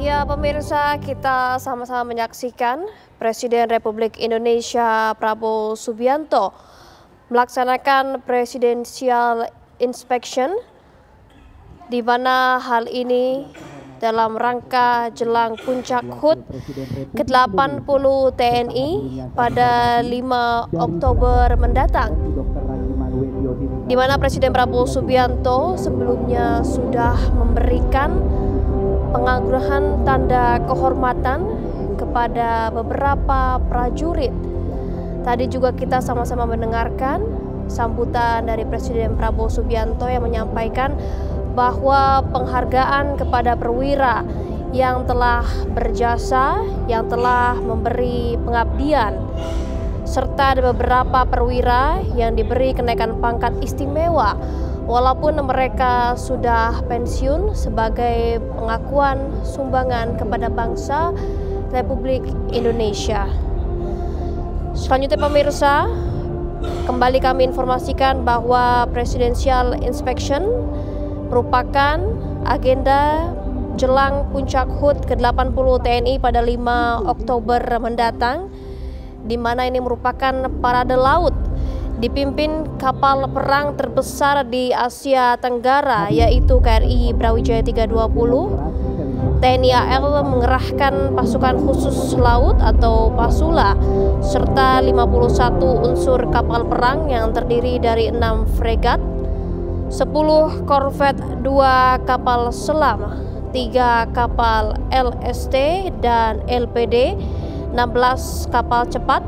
Ya, pemirsa, kita sama-sama menyaksikan Presiden Republik Indonesia Prabowo Subianto melaksanakan Presidential Inspection, di mana hal ini dalam rangka jelang puncak HUT ke-80 TNI pada 5 Oktober mendatang, di mana Presiden Prabowo Subianto sebelumnya sudah memberikan penganugerahan tanda kehormatan kepada beberapa prajurit. Tadi juga kita sama-sama mendengarkan sambutan dari Presiden Prabowo Subianto yang menyampaikan bahwa penghargaan kepada perwira yang telah berjasa, yang telah memberi pengabdian, serta ada beberapa perwira yang diberi kenaikan pangkat istimewa walaupun mereka sudah pensiun, sebagai pengakuan sumbangan kepada bangsa Republik Indonesia. Selanjutnya pemirsa, kembali kami informasikan bahwa Presidential Inspection merupakan agenda jelang puncak HUT ke-80 TNI pada 5 Oktober mendatang, di mana ini merupakan parade laut dipimpin kapal perang terbesar di Asia Tenggara, yaitu KRI Brawijaya 320. TNI AL mengerahkan pasukan khusus laut atau PASULA serta 51 unsur kapal perang yang terdiri dari 6 fregat, 10 korvet, 2 kapal selam, 3 kapal LST dan LPD, 16 kapal cepat,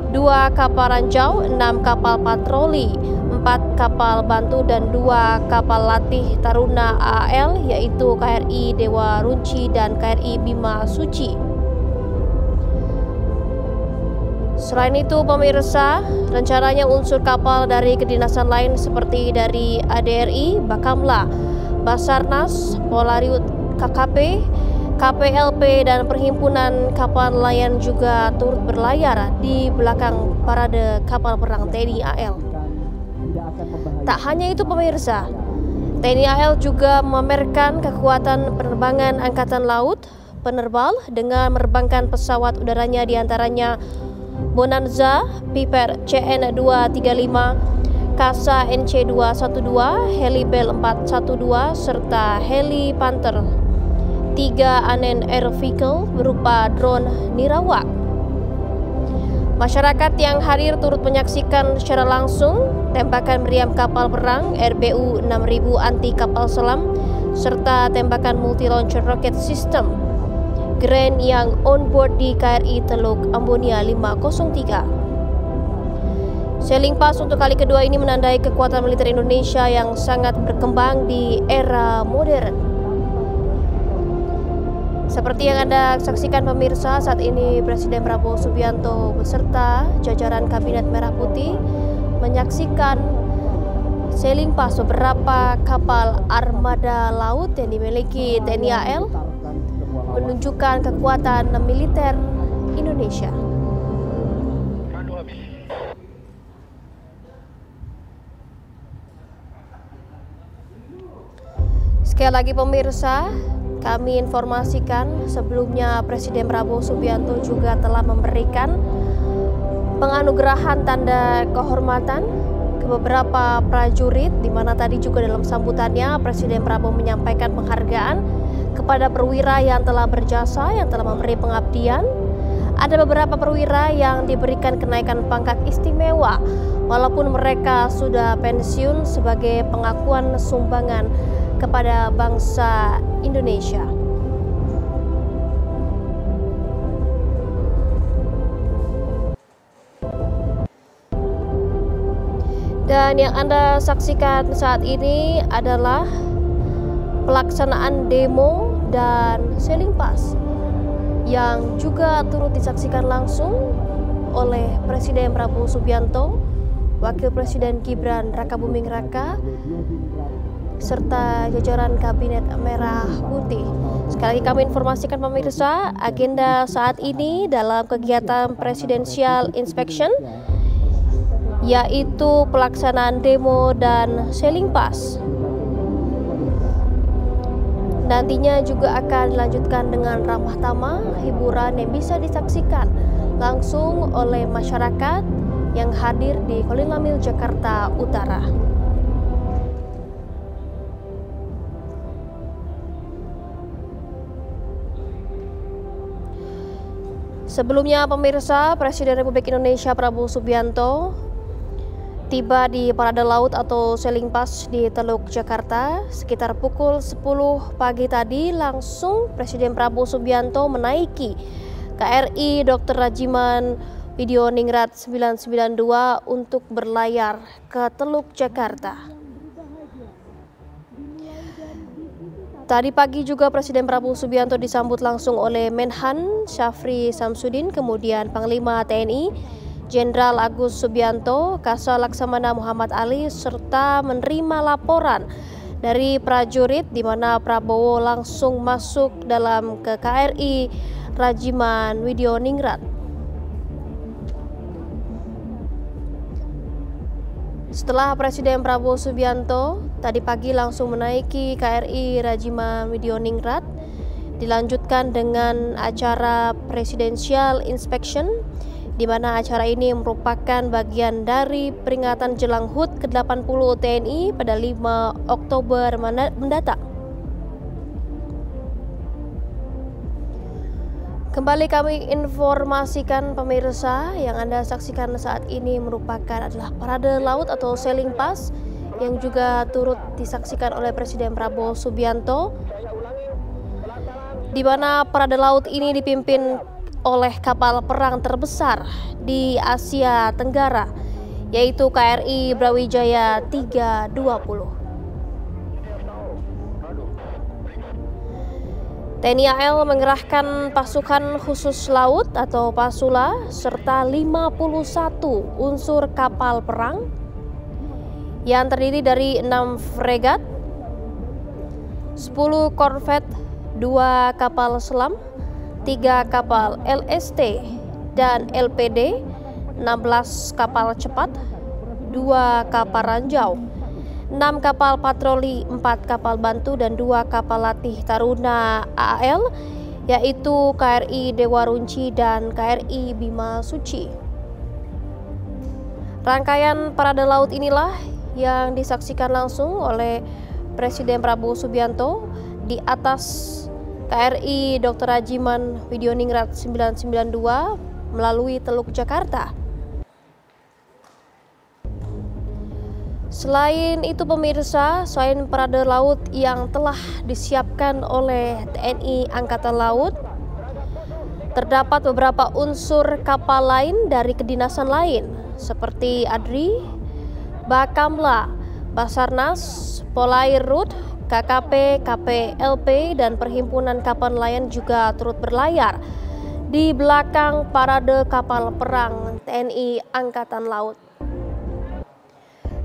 2 kapal ranjau, 6 kapal patroli, 4 kapal bantu, dan 2 kapal latih Taruna AL, yaitu KRI Dewa Runci dan KRI Bima Suci. Selain itu pemirsa, rencananya unsur kapal dari kedinasan lain seperti dari ADRI, Bakamla, Basarnas, Polariut, KKP, KPLP, dan Perhimpunan Kapal Nelayan juga turut berlayar di belakang parade kapal perang TNI AL. Tak hanya itu pemirsa, TNI AL juga memamerkan kekuatan penerbangan Angkatan Laut penerbal dengan menerbangkan pesawat udaranya diantaranya Bonanza, Piper CN235, Kasa NC212, Heli Bell 412, serta Heli Panther 3 Unmanned Air Vehicle berupa drone Nirawak. Masyarakat yang hadir turut menyaksikan secara langsung tembakan meriam kapal perang RBU 6000 anti kapal selam serta tembakan multi launcher rocket system Grand yang on-board di KRI Teluk Ambonia 503. Sailing Pass untuk kali kedua ini menandai kekuatan militer Indonesia yang sangat berkembang di era modern. Seperti yang Anda saksikan pemirsa, saat ini Presiden Prabowo Subianto beserta jajaran Kabinet Merah Putih menyaksikan sailing pass beberapa kapal armada laut yang dimiliki TNI AL, menunjukkan kekuatan militer Indonesia. Sekali lagi pemirsa, kami informasikan sebelumnya Presiden Prabowo Subianto juga telah memberikan penganugerahan tanda kehormatan ke beberapa prajurit, di mana tadi juga dalam sambutannya Presiden Prabowo menyampaikan penghargaan kepada perwira yang telah berjasa, yang telah memberi pengabdian. Ada beberapa perwira yang diberikan kenaikan pangkat istimewa walaupun mereka sudah pensiun, sebagai pengakuan sumbangan kepada bangsa Indonesia. Dan yang Anda saksikan saat ini adalah pelaksanaan demo dan sailing pass yang juga turut disaksikan langsung oleh Presiden Prabowo Subianto, Wakil Presiden Gibran Rakabuming Raka, serta jajaran Kabinet Merah Putih. Sekali lagi kami informasikan pemirsa, agenda saat ini dalam kegiatan Presidential Inspection yaitu pelaksanaan demo dan sailing pass. Nantinya juga akan dilanjutkan dengan ramah tamah, hiburan yang bisa disaksikan langsung oleh masyarakat yang hadir di Kolin Lamil, Jakarta Utara. Sebelumnya pemirsa, Presiden Republik Indonesia Prabowo Subianto tiba di Parade Laut atau Sailing Pass di Teluk, Jakarta sekitar pukul 10 pagi tadi. Langsung Presiden Prabowo Subianto menaiki KRI Dr. Rajiman Widioningrat 992 untuk berlayar ke Teluk, Jakarta. Tadi pagi juga Presiden Prabowo Subianto disambut langsung oleh Menhan Syafri Samsudin, kemudian Panglima TNI Jenderal Agus Subianto, Kasal Laksamana Muhammad Ali, serta menerima laporan dari prajurit di mana Prabowo langsung masuk dalam ke KRI Rajiman Widioningrat. Setelah Presiden Prabowo Subianto tadi pagi langsung menaiki KRI Rajiman Widioningrat, dilanjutkan dengan acara Presidential Inspection, di mana acara ini merupakan bagian dari peringatan jelang HUT ke-80 TNI pada 5 Oktober mendatang. Kembali kami informasikan pemirsa, yang Anda saksikan saat ini merupakan adalah Parade Laut atau Sailing Pass yang juga turut disaksikan oleh Presiden Prabowo Subianto, di mana Parade Laut ini dipimpin oleh kapal perang terbesar di Asia Tenggara, yaitu KRI Brawijaya 320. TNI AL mengerahkan pasukan khusus laut atau Pasula serta 51 unsur kapal perang yang terdiri dari 6 fregat, 10 korvet, 2 kapal selam, 3 kapal LST dan LPD, 16 kapal cepat, 2 kapal ranjau, 6 kapal patroli, 4 kapal bantu, dan 2 kapal latih Taruna AAL, yaitu KRI Dewa Runci dan KRI Bima Suci. Rangkaian Parade Laut inilah yang disaksikan langsung oleh Presiden Prabowo Subianto di atas KRI Dr. Rajiman Widioningrat 992 melalui Teluk, Jakarta. Selain itu pemirsa, selain Parade Laut yang telah disiapkan oleh TNI Angkatan Laut, terdapat beberapa unsur kapal lain dari kedinasan lain seperti ADRI, Bakamla, Basarnas, Polairut, KKP, KPLP, dan Perhimpunan Kapal Nelayan juga turut berlayar di belakang parade kapal perang TNI Angkatan Laut.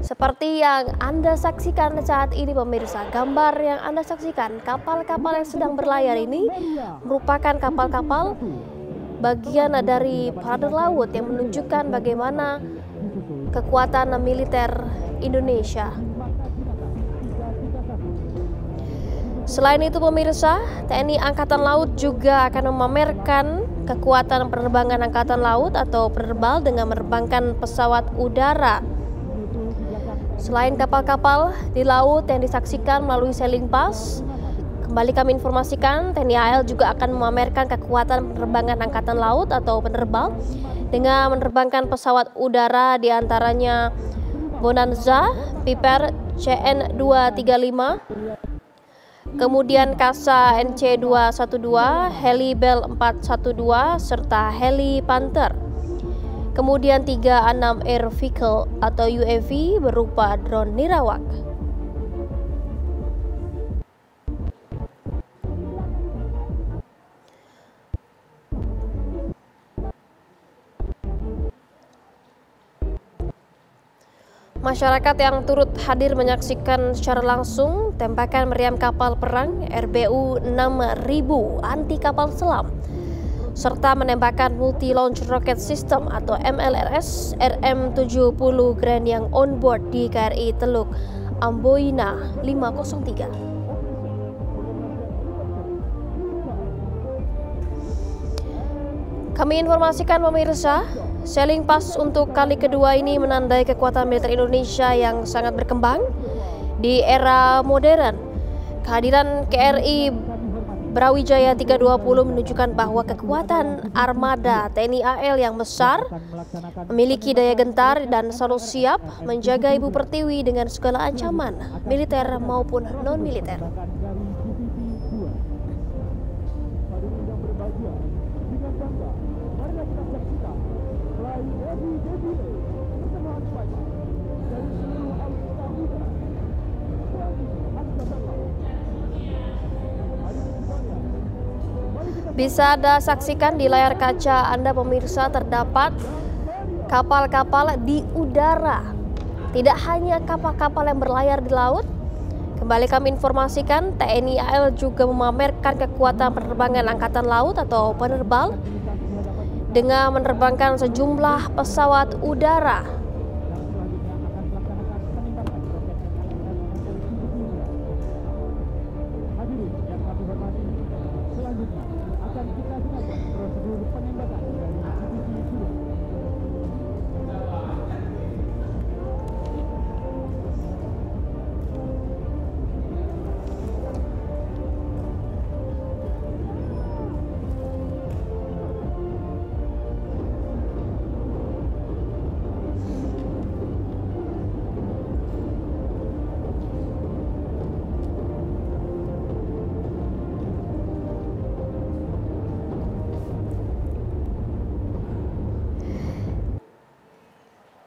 Seperti yang Anda saksikan saat ini pemirsa, gambar yang Anda saksikan, kapal-kapal yang sedang berlayar ini merupakan kapal-kapal bagian dari Parade Laut yang menunjukkan bagaimana kekuatan militer Indonesia. Selain itu pemirsa, TNI Angkatan Laut juga akan memamerkan kekuatan penerbangan Angkatan Laut atau penerbal dengan menerbangkan pesawat udara. Selain kapal-kapal di laut yang disaksikan melalui Sailing Pass, kembali kami informasikan TNI AL juga akan memamerkan kekuatan penerbangan Angkatan Laut atau penerbal dengan menerbangkan pesawat udara diantaranya Bonanza, Piper CN-235, kemudian Kasa NC-212, Heli Bell 412, serta Heli Panther. Kemudian 36 air vehicle atau UAV berupa drone nirawak. Masyarakat yang turut hadir menyaksikan secara langsung tembakan meriam kapal perang RBU 6000 anti kapal selam, serta menembakkan multi-launch rocket system atau MLRS RM-70 Grand yang on-board di KRI Teluk Amboina 503. Kami informasikan pemirsa, sailing pass untuk kali kedua ini menandai kekuatan militer Indonesia yang sangat berkembang di era modern. Kehadiran KRI Brawijaya 320 menunjukkan bahwa kekuatan armada TNI AL yang besar memiliki daya gentar dan selalu siap menjaga Ibu Pertiwi dengan segala ancaman, militer maupun non-militer. Bisa Anda saksikan di layar kaca Anda pemirsa, terdapat kapal-kapal di udara. Tidak hanya kapal-kapal yang berlayar di laut. Kembali kami informasikan, TNI AL juga memamerkan kekuatan penerbangan angkatan laut atau penerbal dengan menerbangkan sejumlah pesawat udara.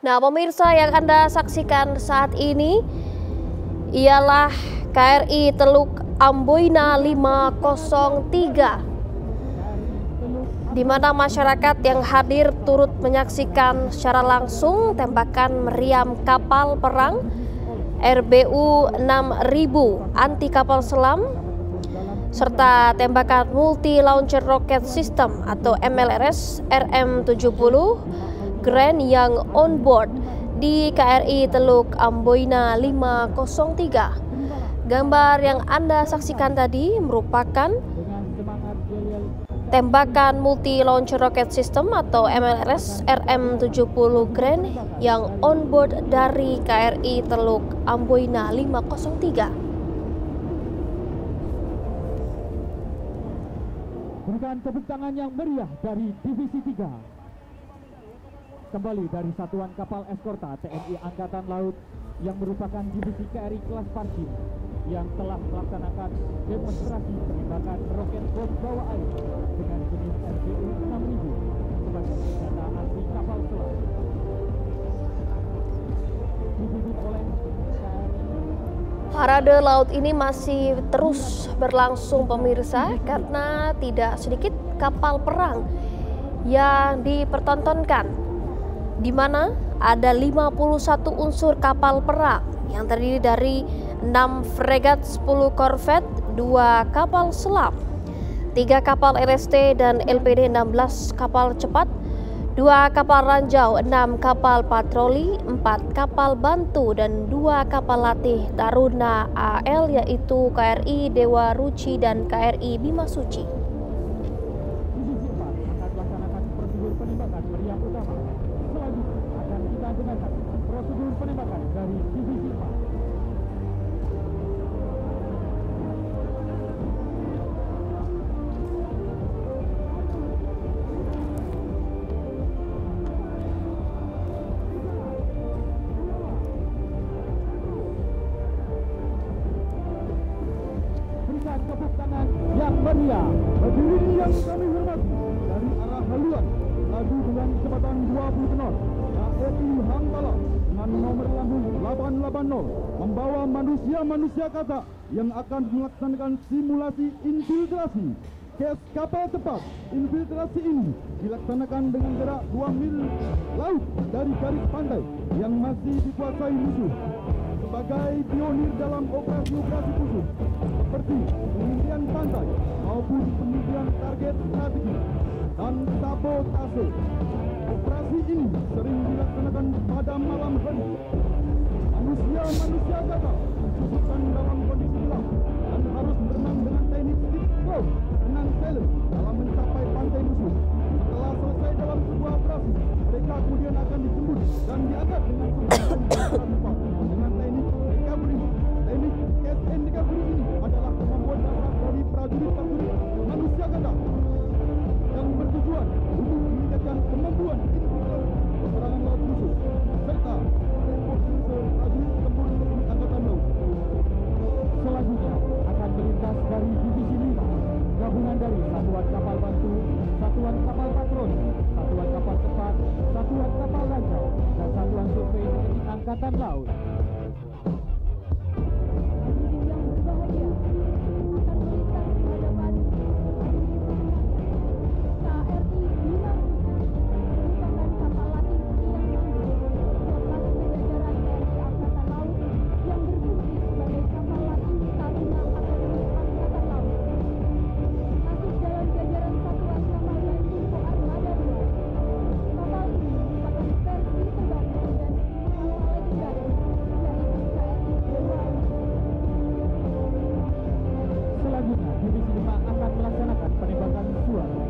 Nah, pemirsa, yang Anda saksikan saat ini ialah KRI Teluk Amboina 503, di mana masyarakat yang hadir turut menyaksikan secara langsung tembakan meriam kapal perang RBU 6000 anti kapal selam serta tembakan multi launcher rocket system atau MLRS RM70 Grand yang on board di KRI Teluk Amboina 503. Gambar yang Anda saksikan tadi merupakan tembakan multi launcher rocket system atau MLRS RM70 Grand yang on board dari KRI Teluk Amboina 503. Berikan tepuk tangan yang meriah dari Divisi 3. Kembali dari Satuan Kapal Eskorta TNI Angkatan Laut yang merupakan divisi KRI kelas Parsim yang telah melaksanakan demonstrasi penembakan roket bom bawah air dengan jenis RBU 6000 sebagai senjata anti kapal selam. Dipimpin oleh Parade laut ini masih terus berlangsung pemirsa, karena tidak sedikit kapal perang yang dipertontonkan, di mana ada 51 unsur kapal perang yang terdiri dari 6 fregat, 10 korvet, 2 kapal selam, 3 kapal LST dan LPD, 16 kapal cepat, 2 kapal ranjau, 6 kapal patroli, 4 kapal bantu, dan 2 kapal latih Taruna AL yaitu KRI Dewa Ruci dan KRI Bima Suci. Divisi 4 akan melaksanakan prosedur penembakan meriam utama. Selanjutnya akan kita dengarkan prosedur penembakan dari Divisi 4. Berikan tepuk tangan yang meriah. Hadirin yang kami hormati, dari arah haluan laju dengan kecepatan 20 knot, KRI Hangtala dengan nomor lambung 880 membawa manusia-manusia katak yang akan melaksanakan simulasi infiltrasi ke kapal cepat. Infiltrasi ini dilaksanakan dengan jarak 2 mil laut dari garis pantai yang masih dikuasai musuh. Sebagai pionir dalam operasi-operasi khusus seperti pengintian pantai maupun pengintian target strategi dan sabotase, operasi ini sering dilaksanakan pada malam hari. Manusia-manusia katak disusupkan dalam kondisi gelap dan harus berenang dengan teknik speed close, renang silent dalam mencapai pantai musuh. Setelah prajurit manusia ganda yang bertujuan untuk meningkatkan kemampuan individu peperangan laut khusus serta menembak unsur prajurit tempur TNI Angkatan Laut. Selanjutnya akan melintas dari Divisi 5, gabungan dari Satuan Kapal Bantu, Satuan Kapal Patroli, Satuan Kapal Cepat, Satuan Kapal Lancar, dan Satuan Survei TNI Angkatan Laut. Selanjutnya, Divisi 5 akan melaksanakan penembakan suara.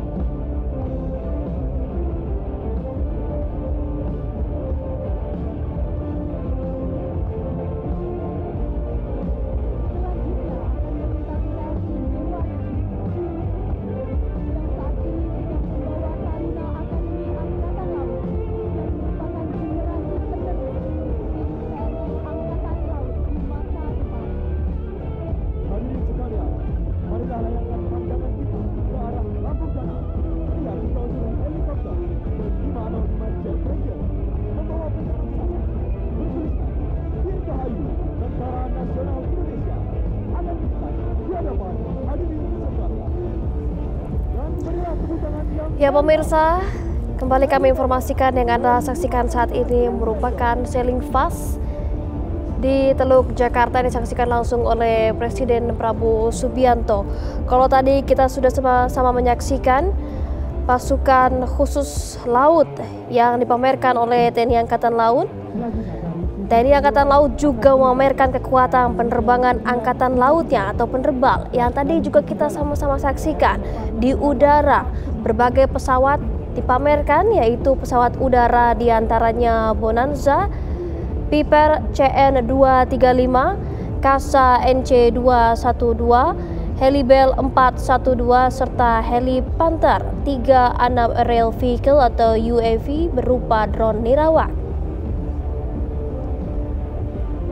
Hadirin sekalian, marilah layangkan pandangan kita ke arah lambung danau. Lihat dikawal helikopter T-505 Jet Ranger membawa bendera pusaka bertuliskan Dirgahayu Tentara Nasional Indonesia akan diikat di hadapan hadirin sekalian. Dan berilah tepuk tangan yang Ya pemirsa, kembali kami informasikan yang Anda saksikan saat ini merupakan sailing fast di Teluk Jakarta disaksikan langsung oleh Presiden Prabowo Subianto. Kalau tadi kita sudah sama-sama menyaksikan pasukan khusus laut yang dipamerkan oleh TNI Angkatan Laut. TNI Angkatan Laut juga memamerkan kekuatan penerbangan Angkatan Lautnya atau penerbal yang tadi juga kita sama-sama saksikan di udara. Berbagai pesawat dipamerkan, yaitu pesawat udara diantaranya Bonanza, Piper CN235, Kasa NC212, Helibel 412, serta Heli Panther 3 Unmanned Aerial Vehicle atau UAV berupa drone nirawak.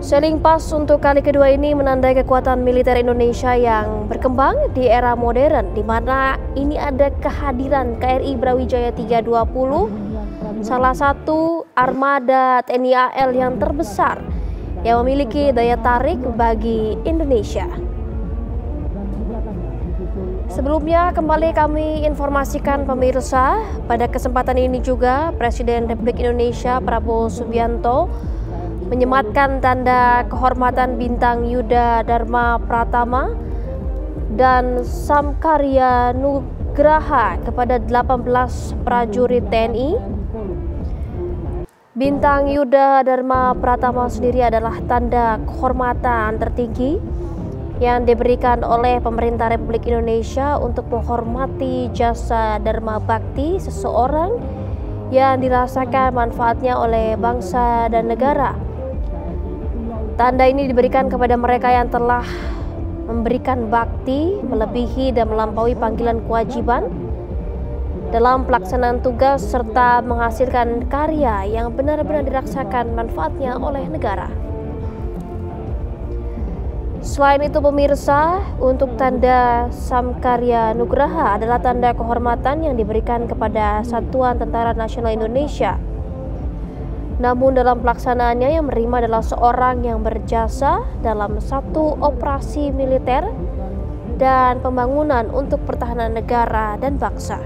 Sailing Pass untuk kali kedua ini menandai kekuatan militer Indonesia yang berkembang di era modern, di mana ini ada kehadiran KRI Brawijaya 320, salah satu armada TNI AL yang terbesar yang memiliki daya tarik bagi Indonesia. Sebelumnya kembali kami informasikan pemirsa, pada kesempatan ini juga Presiden Republik Indonesia Prabowo Subianto menyematkan tanda kehormatan Bintang Yuda Dharma Pratama dan Samkarya Nugraha kepada 18 prajurit TNI. Bintang Yuda Dharma Pratama sendiri adalah tanda kehormatan tertinggi yang diberikan oleh pemerintah Republik Indonesia untuk menghormati jasa Dharma Bakti seseorang yang dirasakan manfaatnya oleh bangsa dan negara. Tanda ini diberikan kepada mereka yang telah memberikan bakti melebihi dan melampaui panggilan kewajiban dalam pelaksanaan tugas serta menghasilkan karya yang benar-benar dirasakan manfaatnya oleh negara. Selain itu pemirsa, untuk tanda Samkarya Nugraha adalah tanda kehormatan yang diberikan kepada Satuan Tentara Nasional Indonesia. Namun dalam pelaksanaannya yang menerima adalah seorang yang berjasa dalam satu operasi militer dan pembangunan untuk pertahanan negara dan bangsa.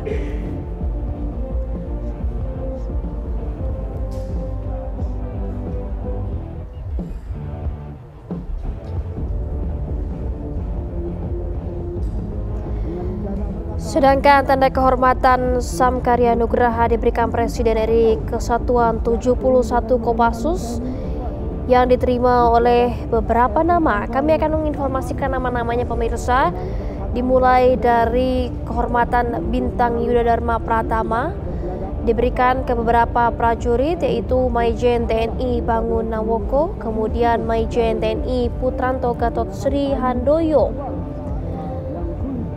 Sedangkan tanda kehormatan Samkarya Nugraha diberikan Presiden RI Kesatuan 71 Kopassus yang diterima oleh beberapa nama. Kami akan menginformasikan nama-namanya pemirsa, dimulai dari kehormatan Bintang Yuda Dharma Pratama diberikan ke beberapa prajurit, yaitu Maijen TNI Bangun Nawoko, kemudian Maijen TNI Putranto Gatot Sri Handoyo,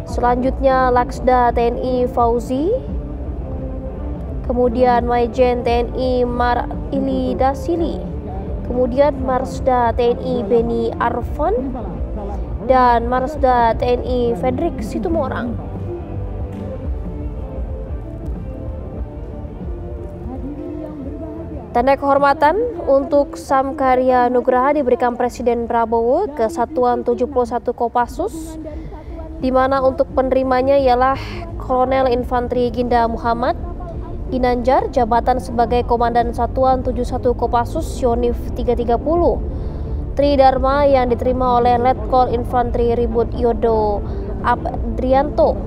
Selanjutnya Laksda TNI Fauzi, kemudian Maijen TNI Marili Dasili, kemudian Marsda TNI Beni Arfan, dan Marsda TNI Fredrik Situmorang. Tanda kehormatan untuk Samkarya Nugraha diberikan Presiden Prabowo ke Satuan 71 Kopassus, di mana untuk penerimanya ialah Kolonel Infanteri Ginda Muhammad Ginanjar, jabatan sebagai Komandan Satuan 71 Kopassus Yonif 330, Tridharma yang diterima oleh Letkol Infanteri Ribut Yodo Abdrianto,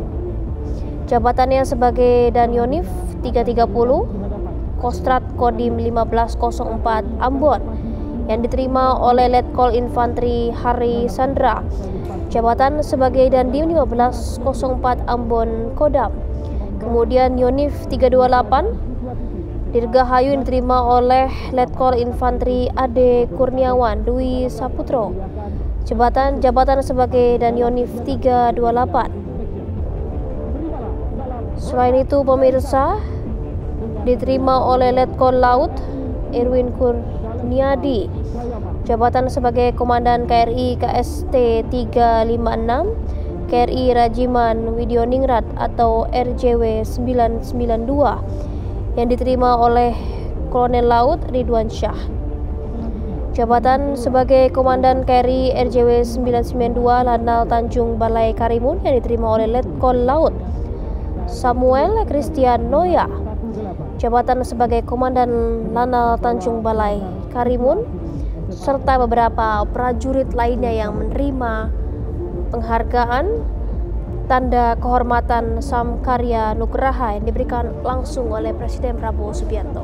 jabatannya sebagai Danyonif 330, Kostrat Kodim 1504 Ambon yang diterima oleh Letkol Infanteri Hari Sandra, jabatan sebagai Dandim 1504 Ambon Kodam. Kemudian Yonif 328 Dirgahayu yang diterima oleh Letkol Infanteri Ade Kurniawan Dwi Saputro, jabatan sebagai Danyonif 328. Selain itu pemirsa, diterima oleh Letkol Laut Irwin Kurniadi, jabatan sebagai Komandan KRI KST 356 KRI Rajiman Widyoningrat atau RJW 992 yang diterima oleh Kolonel Laut Ridwan Syah, jabatan sebagai Komandan KRI RJW 992 Lanal Tanjung Balai Karimun yang diterima oleh Letkol Laut Samuel Christian Noya, jabatan sebagai Komandan Lanal Tanjung Balai Karimun, serta beberapa prajurit lainnya yang menerima penghargaan tanda kehormatan Samkarya Nugraha yang diberikan langsung oleh Presiden Prabowo Subianto.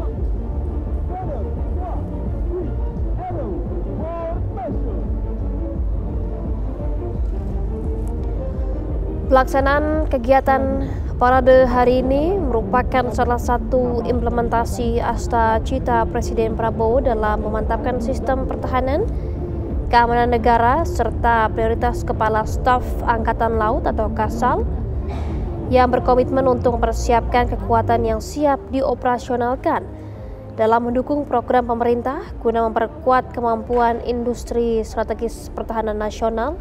Pelaksanaan kegiatan parade hari ini merupakan salah satu implementasi Asta Cita Presiden Prabowo dalam memantapkan sistem pertahanan, keamanan negara, serta prioritas Kepala Staf Angkatan Laut atau Kasal yang berkomitmen untuk mempersiapkan kekuatan yang siap dioperasionalkan dalam mendukung program pemerintah guna memperkuat kemampuan industri strategis pertahanan nasional